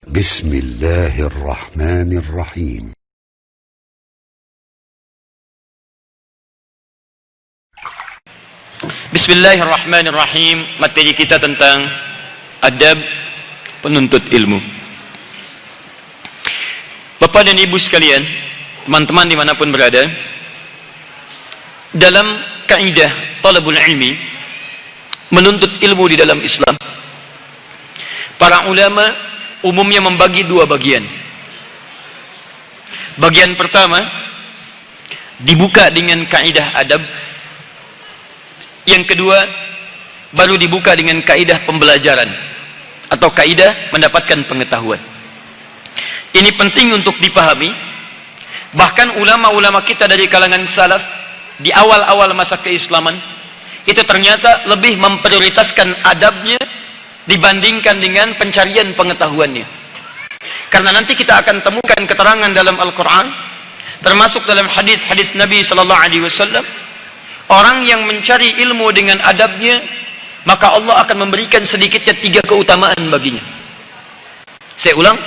بسم الله الرحمن الرحيم. Bismillahirrahmanirrahim. Materi kita tentang adab penuntut ilmu. Bapak dan ibu sekalian, teman-teman dimanapun berada, dalam kaidah talabul ilmi, menuntut ilmu di dalam Islam, para ulama umumnya membagi dua bagian. Bagian pertama dibuka dengan kaidah adab. Yang kedua baru dibuka dengan kaidah pembelajaran atau kaidah mendapatkan pengetahuan. Ini penting untuk dipahami. Bahkan ulama-ulama kita dari kalangan salaf di awal-awal masa keislaman itu ternyata lebih memprioritaskan adabnya dibandingkan dengan pencarian pengetahuannya. Karena nanti kita akan temukan keterangan dalam Al-Quran, termasuk dalam hadis-hadis Nabi Sallallahu Alaihi Wasallam, orang yang mencari ilmu dengan adabnya, maka Allah akan memberikan sedikitnya 3 keutamaan baginya. Saya ulang,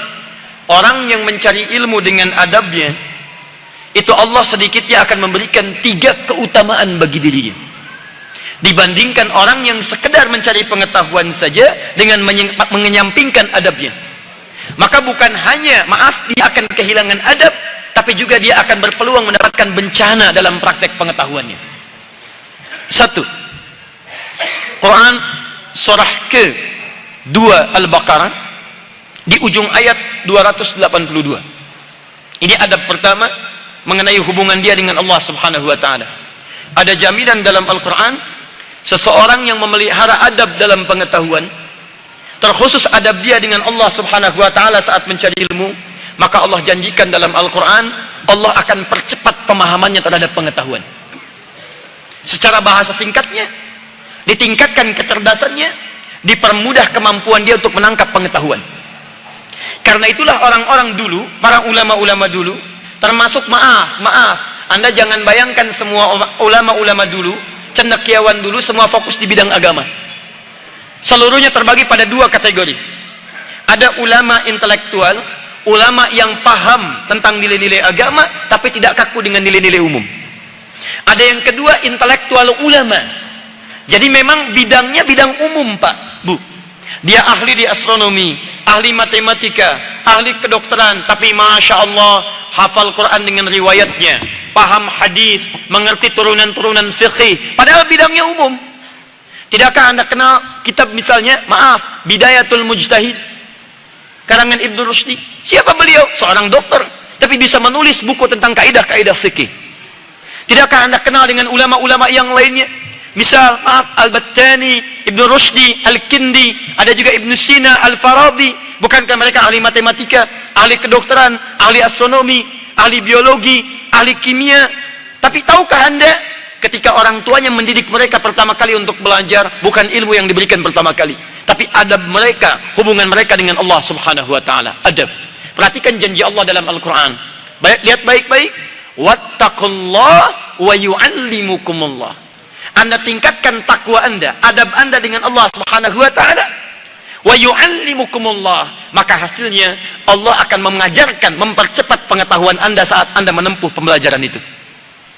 orang yang mencari ilmu dengan adabnya, itu Allah sedikitnya akan memberikan 3 keutamaan bagi dirinya, dibandingkan orang yang sekedar mencari pengetahuan saja dengan menyampingkan adabnya. Maka bukan hanya, dia akan kehilangan adab, tapi juga dia akan berpeluang mendapatkan bencana dalam praktek pengetahuannya. 1. Quran surah ke-2 Al-Baqarah di ujung ayat 282. Ini adab pertama mengenai hubungan dia dengan Allah Subhanahu wa taala. Ada jaminan dalam Al-Quran, seseorang yang memelihara adab dalam pengetahuan, terkhusus adab dia dengan Allah Subhanahu wa taala saat mencari ilmu, maka Allah janjikan dalam Al-Quran, Allah akan percepat pemahamannya terhadap pengetahuan. Secara bahasa singkatnya, ditingkatkan kecerdasannya, dipermudah kemampuan dia untuk menangkap pengetahuan. Karena itulah orang-orang dulu, para ulama-ulama dulu, termasuk maaf, Anda jangan bayangkan semua ulama-ulama dulu, cendekiawan dulu, semua fokus di bidang agama. Seluruhnya terbagi pada 2 kategori. Ada ulama intelektual, ulama yang paham tentang nilai-nilai agama, tapi tidak kaku dengan nilai-nilai umum. Ada yang kedua, intelektual ulama. Jadi memang bidangnya bidang umum, Pak, Bu. Dia ahli di astronomi, ahli matematika, ahli kedokteran, tapi Masya Allah, hafal Quran dengan riwayatnya, paham hadis, mengerti turunan-turunan fiqih, padahal bidangnya umum. Tidakkah Anda kenal kitab misalnya, Bidayatul Mujtahid, karangan Ibnu Rushdi? Siapa beliau? Seorang dokter, tapi bisa menulis buku tentang kaidah-kaidah fikih. Tidakkah Anda kenal dengan ulama-ulama yang lainnya? Misal, Al-Battani, Ibnu Rushdi, Al-Kindi, ada juga Ibnu Sina, Al-Farabi. Bukankah mereka ahli matematika, ahli kedokteran, ahli astronomi, ahli biologi, ahli kimia? Tapi tahukah Anda, ketika orang tuanya mendidik mereka pertama kali untuk belajar, bukan ilmu yang diberikan pertama kali, tapi adab mereka, hubungan mereka dengan Allah Subhanahu wa taala. Adab. Perhatikan janji Allah dalam Al-Quran. Lihat baik-baik. Wattaqullah wa yu'allimukumullah. Anda tingkatkan takwa Anda, adab Anda dengan Allah Subhanahu wa taala. Wa yu'allimukumullah, maka hasilnya Allah akan mengajarkan, mempercepat pengetahuan Anda saat Anda menempuh pembelajaran itu.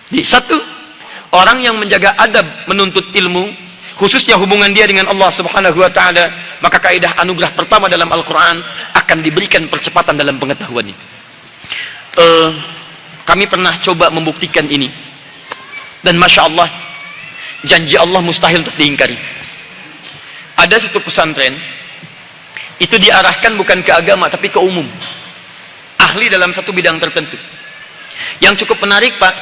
Jadi 1, orang yang menjaga adab menuntut ilmu, khususnya hubungan dia dengan Allah Subhanahu wa taala, maka kaidah anugerah pertama dalam Al-Quran akan diberikan percepatan dalam pengetahuannya. Kami pernah coba membuktikan ini, dan Masya Allah, janji Allah mustahil untuk diingkari. Ada satu pesantren, itu diarahkan bukan ke agama, tapi ke umum, ahli dalam satu bidang tertentu. Yang cukup menarik, Pak,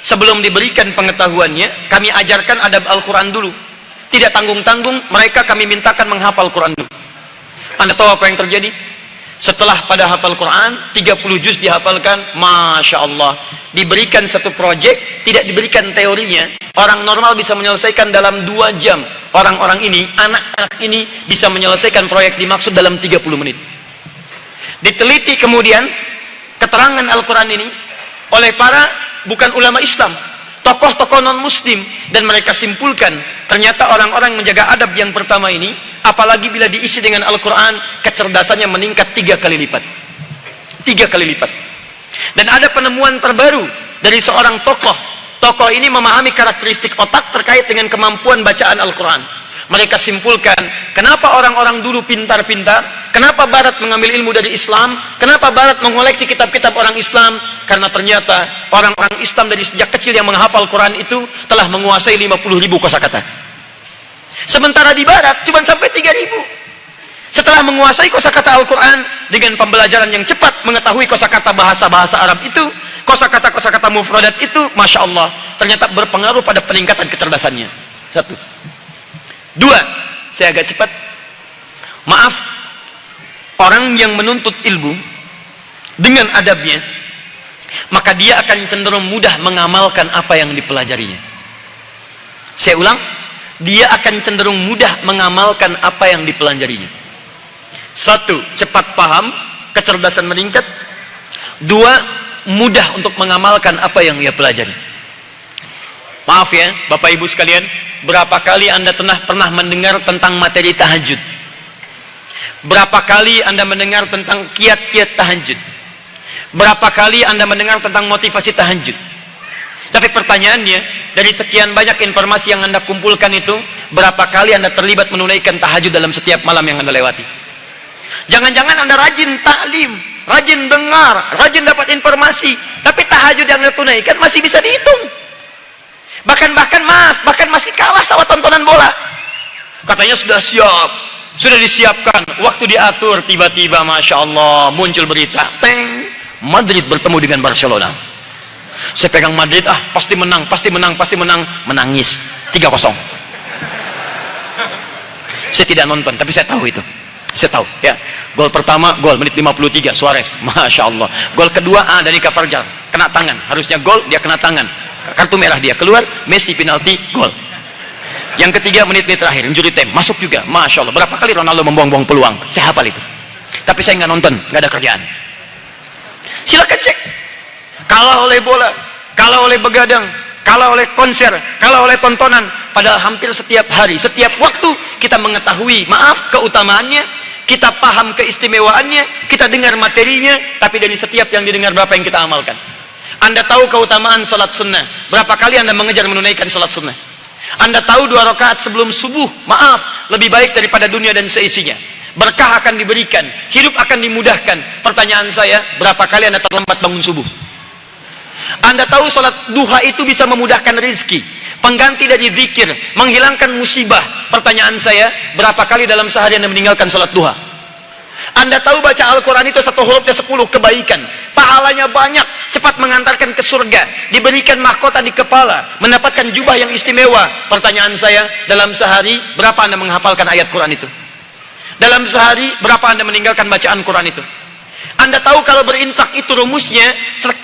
sebelum diberikan pengetahuannya, kami ajarkan adab Al-Quran dulu. Tidak tanggung-tanggung, mereka kami mintakan menghafal Quran dulu. Anda tahu apa yang terjadi? Setelah pada hafal Quran, 30 juz dihafalkan, Masya Allah, diberikan satu proyek, tidak diberikan teorinya. Orang normal bisa menyelesaikan dalam 2 jam. Orang-orang ini, anak-anak ini bisa menyelesaikan proyek dimaksud dalam 30 menit. Diteliti kemudian keterangan Al-Quran ini oleh para bukan ulama Islam, tokoh-tokoh non-muslim, dan mereka simpulkan ternyata orang-orang menjaga adab yang pertama ini apalagi bila diisi dengan Al-Quran, kecerdasannya meningkat 3 kali lipat. 3 kali lipat. Dan ada penemuan terbaru dari seorang tokoh. Tokoh ini memahami karakteristik otak terkait dengan kemampuan bacaan Al-Quran. Mereka simpulkan, kenapa orang-orang dulu pintar-pintar, kenapa Barat mengambil ilmu dari Islam, kenapa Barat mengoleksi kitab-kitab orang Islam, karena ternyata orang-orang Islam dari sejak kecil yang menghafal Quran itu telah menguasai 50.000 kosakata. Sementara di Barat cuma sampai 3.000. Setelah menguasai kosakata Al-Quran dengan pembelajaran yang cepat, mengetahui kosakata bahasa-bahasa Arab itu, kosakata-kosakata mufradat itu, Masya Allah, ternyata berpengaruh pada peningkatan kecerdasannya. 1. 2, saya agak cepat. Maaf, orang yang menuntut ilmu dengan adabnya, maka dia akan cenderung mudah mengamalkan apa yang dipelajarinya. Saya ulang, dia akan cenderung mudah mengamalkan apa yang dipelajarinya. 1, cepat paham, kecerdasan meningkat. 2, mudah untuk mengamalkan apa yang ia pelajari. Maaf ya, Bapak Ibu sekalian, berapa kali Anda pernah mendengar tentang materi tahajud? Berapa kali Anda mendengar tentang kiat-kiat tahajud? Berapa kali Anda mendengar tentang motivasi tahajud? Tapi pertanyaannya, dari sekian banyak informasi yang Anda kumpulkan itu, berapa kali Anda terlibat menunaikan tahajud dalam setiap malam yang Anda lewati? Jangan-jangan Anda rajin taklim, rajin dengar, rajin dapat informasi, tapi tahajud yang Anda tunaikan masih bisa dihitung. Bahkan masih kalah sama tontonan bola. Katanya sudah siap, sudah disiapkan, waktu diatur, tiba-tiba Masya Allah muncul berita, teng, Madrid bertemu dengan Barcelona. Saya pegang Madrid, pasti menang, menangis 3-0. Saya tidak nonton, tapi saya tahu itu. Saya tahu ya. Gol pertama, gol menit 53, Suarez, Masya Allah. Gol kedua, dari Kafarjar, kena tangan, harusnya gol, dia kena tangan, kartu merah, dia keluar, Messi penalti, gol. Yang ketiga, menit-menit terakhir, injury time, masuk juga, Masya Allah. Berapa kali Ronaldo membuang-buang peluang, saya hafal itu. Tapi saya nggak nonton, nggak ada kerjaan. Silakan cek. Kalah oleh bola, kalah oleh begadang, kalah oleh konser, kalah oleh tontonan. Padahal hampir setiap hari, setiap waktu kita mengetahui, keutamaannya, kita paham keistimewaannya, kita dengar materinya, tapi dari setiap yang didengar berapa yang kita amalkan? Anda tahu keutamaan sholat sunnah, berapa kali Anda mengejar menunaikan sholat sunnah? Anda tahu 2 rakaat sebelum subuh, lebih baik daripada dunia dan seisinya. Berkah akan diberikan, hidup akan dimudahkan. Pertanyaan saya, berapa kali Anda terlambat bangun subuh? Anda tahu sholat duha itu bisa memudahkan rezeki, pengganti dari zikir, menghilangkan musibah. Pertanyaan saya, berapa kali dalam sehari Anda meninggalkan sholat duha? Anda tahu baca Al-Quran itu 1 hurufnya 10 kebaikan, pahalanya banyak, cepat mengantarkan ke surga, diberikan mahkota di kepala, mendapatkan jubah yang istimewa. Pertanyaan saya, dalam sehari berapa Anda menghafalkan ayat Quran itu? Dalam sehari berapa Anda meninggalkan bacaan Quran itu? Anda tahu kalau berinfak itu rumusnya,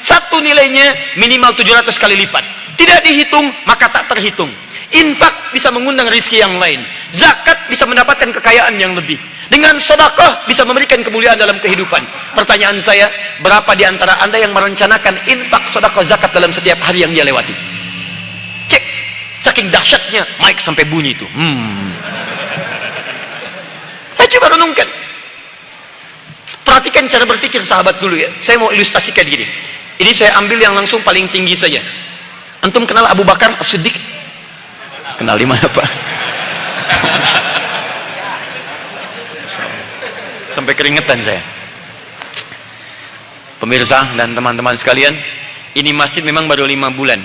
satu nilainya minimal 700 kali lipat. Tidak dihitung, maka tak terhitung. Infak bisa mengundang rezeki yang lain, zakat bisa mendapatkan kekayaan yang lebih, dengan sedekah bisa memberikan kemuliaan dalam kehidupan. Pertanyaan saya, berapa di antara Anda yang merencanakan infak, sedekah, zakat dalam setiap hari yang dia lewati? Cek, saking dahsyatnya mic sampai bunyi itu. Coba renungkan, perhatikan cara berpikir sahabat dulu ya. Saya mau ilustrasikan gini. Ini saya ambil yang langsung paling tinggi saja. Antum kenal Abu Bakar As-Siddiq? Kenal di mana Pak? Sampai keringetan saya. Pemirsa dan teman-teman sekalian, ini masjid memang baru 5 bulan,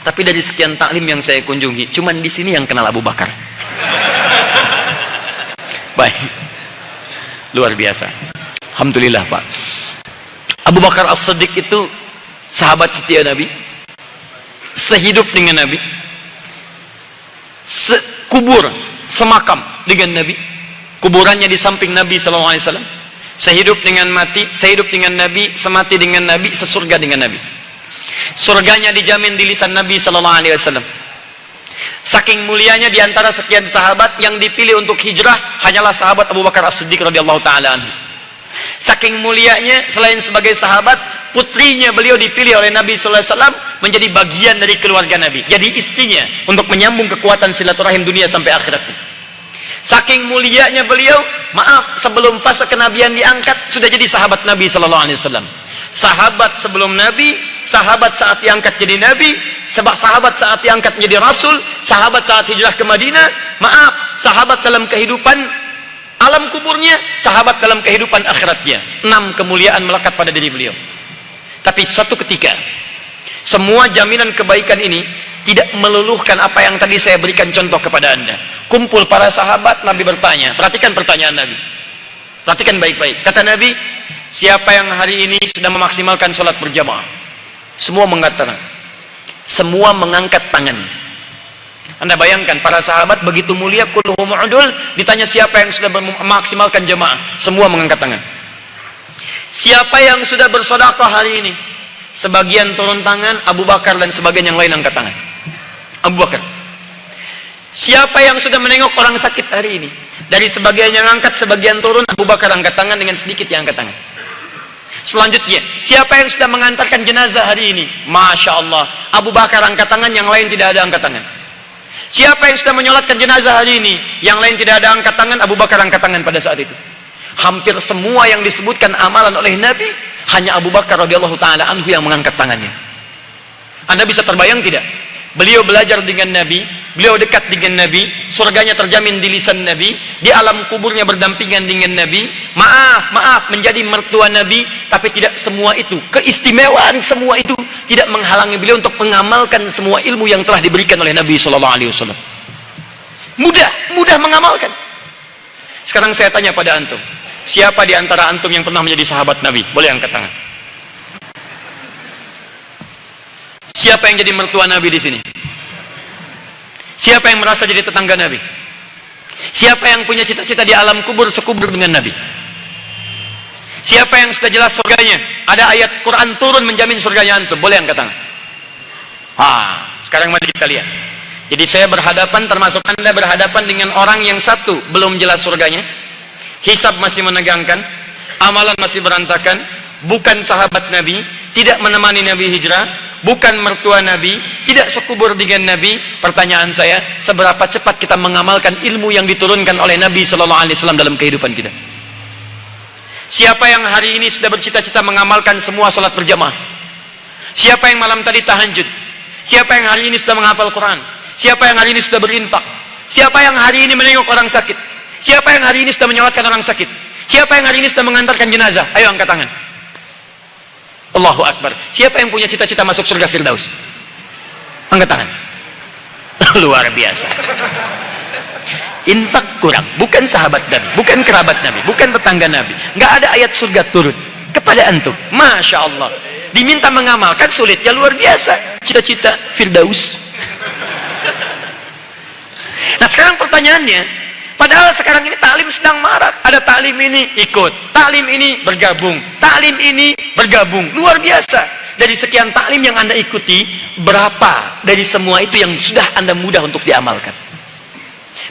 tapi dari sekian taklim yang saya kunjungi, cuman di sini yang kenal Abu Bakar. Baik, luar biasa. Alhamdulillah Pak. Abu Bakar As-Siddiq itu sahabat setia Nabi, sehidup dengan Nabi, sekubur, semakam dengan Nabi. Kuburannya di samping Nabi SAW. Sehidup dengan Nabi, semati dengan Nabi, sesurga dengan Nabi. Surganya dijamin di lisan Nabi SAW. Saking mulianya, di antara sekian sahabat yang dipilih untuk hijrah hanyalah sahabat Abu Bakar As-Siddiq radhiyallahu taala anhu. Saking mulianya, selain sebagai sahabat, putrinya beliau dipilih oleh Nabi sallallahu alaihi wasallam menjadi bagian dari keluarga Nabi, jadi istrinya, untuk menyambung kekuatan silaturahim dunia sampai akhirat. Saking mulianya beliau, maaf, sebelum fase kenabian diangkat sudah jadi sahabat Nabi sallallahu alaihi wasallam. Sahabat sebelum Nabi, sahabat saat diangkat jadi Nabi, sahabat saat diangkat menjadi Rasul, sahabat saat hijrah ke Madinah, maaf, sahabat dalam kehidupan alam kuburnya, sahabat dalam kehidupan akhiratnya. 6 kemuliaan melekat pada diri beliau. Tapi suatu ketika, semua jaminan kebaikan ini tidak meluluhkan apa yang tadi saya berikan contoh kepada Anda. Kumpul para sahabat, Nabi bertanya, perhatikan pertanyaan Nabi, perhatikan baik-baik. Kata Nabi, siapa yang hari ini sudah memaksimalkan sholat berjamaah? Semua mengatakan, semua mengangkat tangannya. Anda bayangkan, para sahabat begitu mulia, kulluhum udul, ditanya siapa yang sudah memaksimalkan jamaah? Semua mengangkat tangan. Siapa yang sudah bersedekah hari ini? Sebagian turun tangan, Abu Bakar dan sebagian yang lain angkat tangan. Abu Bakar. Siapa yang sudah menengok orang sakit hari ini? Dari sebagian yang angkat, sebagian turun, Abu Bakar angkat tangan, dengan sedikit yang angkat tangan. Selanjutnya, siapa yang sudah mengantarkan jenazah hari ini? Masya Allah, Abu Bakar angkat tangan, yang lain tidak ada angkat tangan. Siapa yang sudah menyolatkan jenazah hari ini? Yang lain tidak ada angkat tangan, Abu Bakar angkat tangan pada saat itu. Hampir semua yang disebutkan amalan oleh Nabi, hanya Abu Bakar radhiyallahu ta'ala anhu yang mengangkat tangannya. Anda bisa terbayang tidak? Beliau belajar dengan Nabi, beliau dekat dengan Nabi, surganya terjamin di lisan Nabi, di alam kuburnya berdampingan dengan Nabi, maaf, menjadi mertua Nabi, tapi tidak semua itu, keistimewaan semua itu tidak menghalangi beliau untuk mengamalkan semua ilmu yang telah diberikan oleh Nabi sallallahu alaihi wasallam. Mudah mengamalkan. Sekarang saya tanya pada antum, siapa di antara antum yang pernah menjadi sahabat Nabi? Boleh angkat tangan. Siapa yang jadi mertua Nabi di sini? Siapa yang merasa jadi tetangga Nabi? Siapa yang punya cita-cita di alam kubur sekubur dengan Nabi? Siapa yang sudah jelas surganya? Ada ayat Quran turun menjamin surganya antum. Boleh angkat tangan. Sekarang mari kita lihat. Jadi saya berhadapan, termasuk Anda berhadapan dengan orang yang satu belum jelas surganya, hisab masih menegangkan, amalan masih berantakan, bukan sahabat Nabi, tidak menemani Nabi hijrah, bukan mertua Nabi, tidak sekubur dengan Nabi. Pertanyaan saya, seberapa cepat kita mengamalkan ilmu yang diturunkan oleh Nabi sallallahu alaihi wasallam dalam kehidupan kita? Siapa yang hari ini sudah bercita-cita mengamalkan semua salat berjamaah? Siapa yang malam tadi tahajud? Siapa yang hari ini sudah menghafal Quran? Siapa yang hari ini sudah berinfak? Siapa yang hari ini menengok orang sakit? Siapa yang hari ini sudah menyolatkan orang sakit? Siapa yang hari ini sudah mengantarkan jenazah? Ayo angkat tangan. Allahu Akbar. Siapa yang punya cita-cita masuk surga Firdaus? Angkat tangan. Luar biasa. Infak kurang, bukan sahabat Nabi, bukan kerabat Nabi, bukan tetangga Nabi. Nggak ada ayat surga turun kepada antum. Masya Allah. Diminta mengamalkan sulit, ya luar biasa. Cita-cita Firdaus. Nah sekarang pertanyaannya, padahal sekarang ini taklim sedang marak. Ada taklim ini ikut, taklim ini bergabung, taklim ini bergabung. Luar biasa. Dari sekian taklim yang Anda ikuti, berapa dari semua itu yang sudah Anda mudah untuk diamalkan?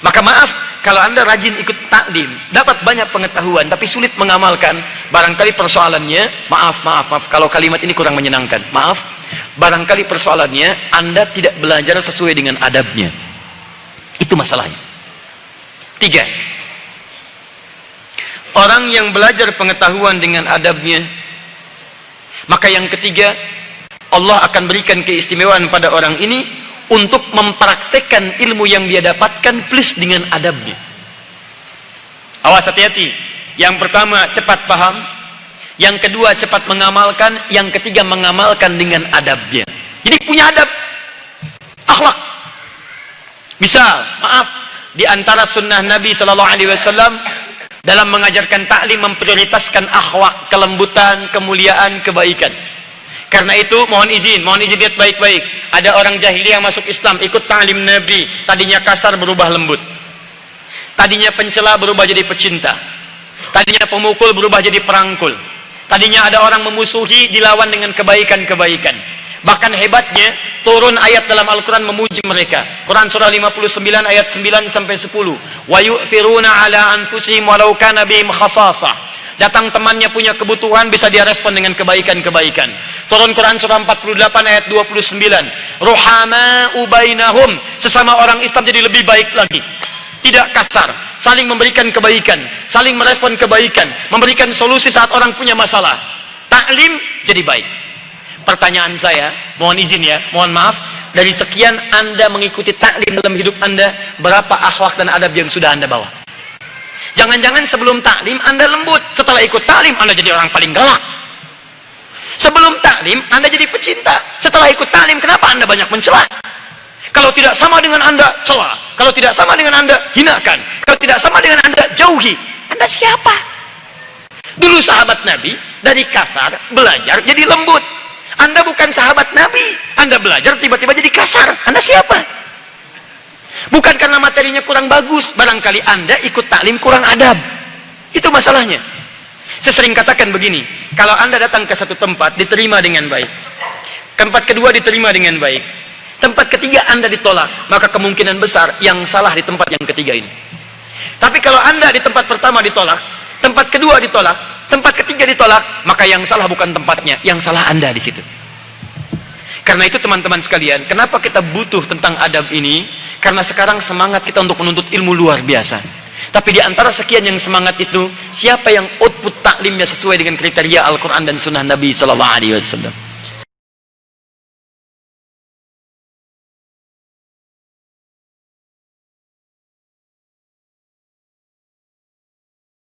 Maka maaf, kalau Anda rajin ikut taklim, dapat banyak pengetahuan, tapi sulit mengamalkan, barangkali persoalannya, maaf, kalau kalimat ini kurang menyenangkan, maaf, barangkali persoalannya, Anda tidak belajar sesuai dengan adabnya. Itu masalahnya. 3. Orang yang belajar pengetahuan dengan adabnya, maka yang ketiga, Allah akan berikan keistimewaan pada orang ini untuk mempraktekkan ilmu yang dia dapatkan plus dengan adabnya. Awas, hati-hati. Yang pertama cepat paham, yang kedua cepat mengamalkan, yang ketiga mengamalkan dengan adabnya. Jadi punya adab, akhlak. Misal, maaf, di antara sunnah Nabi sallallahu alaihi wasallam dalam mengajarkan taklim memprioritaskan akhlak, kelembutan, kemuliaan, kebaikan. Karena itu mohon izin lihat baik-baik. Ada orang jahiliyah yang masuk Islam, ikut taklim Nabi, tadinya kasar berubah lembut. Tadinya pencela berubah jadi pecinta. Tadinya pemukul berubah jadi perangkul. Tadinya ada orang memusuhi, dilawan dengan kebaikan-kebaikan. Bahkan hebatnya, turun ayat dalam Al-Quran memuji mereka. Quran surah 59 ayat 9 sampai 10. Wa yu'thiruna ala anfusihim walau kana bihim khasasah. Datang temannya punya kebutuhan, bisa dia respon dengan kebaikan-kebaikan. Turun Quran surah 48 ayat 29. Ruhama'u bainahum. Sesama orang Islam jadi lebih baik lagi. Tidak kasar, saling memberikan kebaikan, saling merespon kebaikan, memberikan solusi saat orang punya masalah. Taklim jadi baik. Pertanyaan saya, mohon izin ya, mohon maaf, dari sekian Anda mengikuti taklim dalam hidup Anda, berapa akhlak dan adab yang sudah Anda bawa? Jangan-jangan sebelum taklim Anda lembut, setelah ikut taklim Anda jadi orang paling galak. Sebelum taklim Anda jadi pecinta, setelah ikut taklim kenapa Anda banyak mencela? Kalau tidak sama dengan Anda, cela. Kalau tidak sama dengan Anda, hinakan. Kalau tidak sama dengan Anda, jauhi. Anda siapa? Dulu sahabat Nabi, dari kasar, belajar jadi lembut. Anda bukan sahabat Nabi. Anda belajar tiba-tiba jadi kasar. Anda siapa? Bukan karena materinya kurang bagus. Barangkali Anda ikut taklim kurang adab. Itu masalahnya. Saya sering katakan begini, kalau Anda datang ke satu tempat, diterima dengan baik. Tempat kedua diterima dengan baik. Tempat ketiga Anda ditolak, maka kemungkinan besar yang salah di tempat yang ketiga ini. Tapi kalau Anda di tempat pertama ditolak, tempat kedua ditolak, tempat ketiga ditolak, maka yang salah bukan tempatnya, yang salah Anda di situ. Karena itu teman-teman sekalian, kenapa kita butuh tentang adab ini? Karena sekarang semangat kita untuk menuntut ilmu luar biasa. Tapi di antara sekian yang semangat itu, siapa yang output taklimnya sesuai dengan kriteria Al-Quran dan Sunnah Nabi Sallallahu Alaihi Wasallam?